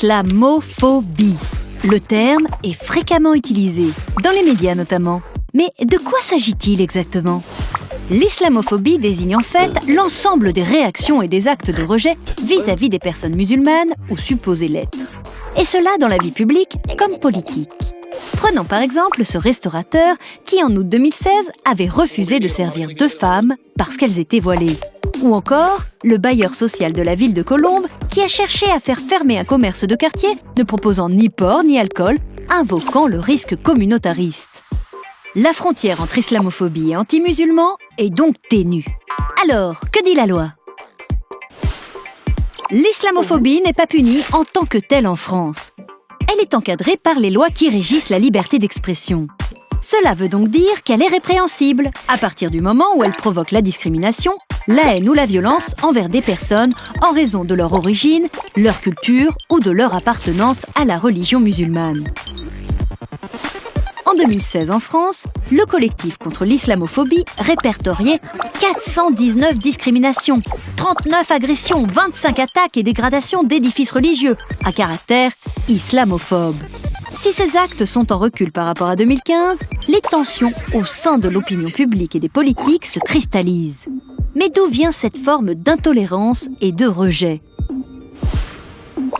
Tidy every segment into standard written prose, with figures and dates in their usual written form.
l'islamophobie. Le terme est fréquemment utilisé, dans les médias notamment. Mais de quoi s'agit-il exactement ? L'islamophobie désigne en fait l'ensemble des réactions et des actes de rejet vis-à-vis des personnes musulmanes ou supposées l'être. Et cela dans la vie publique comme politique. Prenons par exemple ce restaurateur qui, en août 2016, avait refusé de servir 2 femmes parce qu'elles étaient voilées. Ou encore, le bailleur social de la ville de Colombes qui a cherché à faire fermer un commerce de quartier ne proposant ni porc ni alcool, invoquant le risque communautariste. La frontière entre islamophobie et anti-musulman est donc ténue. Alors, que dit la loi ? L'islamophobie n'est pas punie en tant que telle en France. Elle est encadrée par les lois qui régissent la liberté d'expression. Cela veut donc dire qu'elle est répréhensible à partir du moment où elle provoque la discrimination, la haine ou la violence envers des personnes en raison de leur origine, leur culture ou de leur appartenance à la religion musulmane. En 2016 en France, le collectif contre l'islamophobie répertoriait 419 discriminations, 39 agressions, 25 attaques et dégradations d'édifices religieux à caractère islamophobe. Si ces actes sont en recul par rapport à 2015, les tensions au sein de l'opinion publique et des politiques se cristallisent. Mais d'où vient cette forme d'intolérance et de rejet ?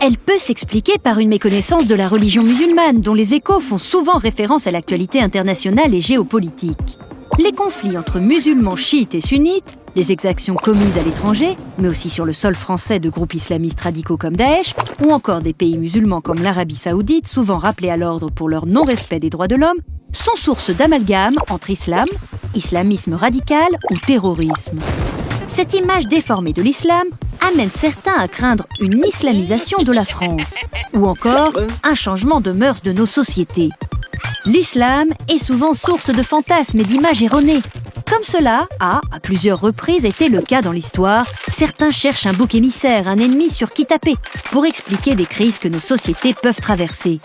Elle peut s'expliquer par une méconnaissance de la religion musulmane, dont les échos font souvent référence à l'actualité internationale et géopolitique. Les conflits entre musulmans chiites et sunnites, les exactions commises à l'étranger, mais aussi sur le sol français de groupes islamistes radicaux comme Daesh, ou encore des pays musulmans comme l'Arabie Saoudite, souvent rappelés à l'ordre pour leur non-respect des droits de l'homme, sont source d'amalgame entre islam, islamisme radical ou terrorisme. Cette image déformée de l'islam amène certains à craindre une islamisation de la France, ou encore un changement de mœurs de nos sociétés. L'islam est souvent source de fantasmes et d'images erronées. Comme cela a, à plusieurs reprises, été le cas dans l'histoire, certains cherchent un bouc émissaire, un ennemi sur qui taper, pour expliquer des crises que nos sociétés peuvent traverser.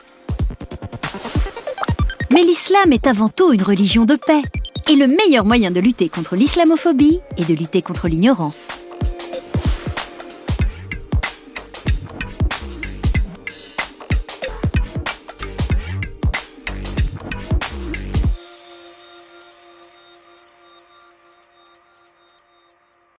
Mais l'islam est avant tout une religion de paix. Et le meilleur moyen de lutter contre l'islamophobie est de lutter contre l'ignorance.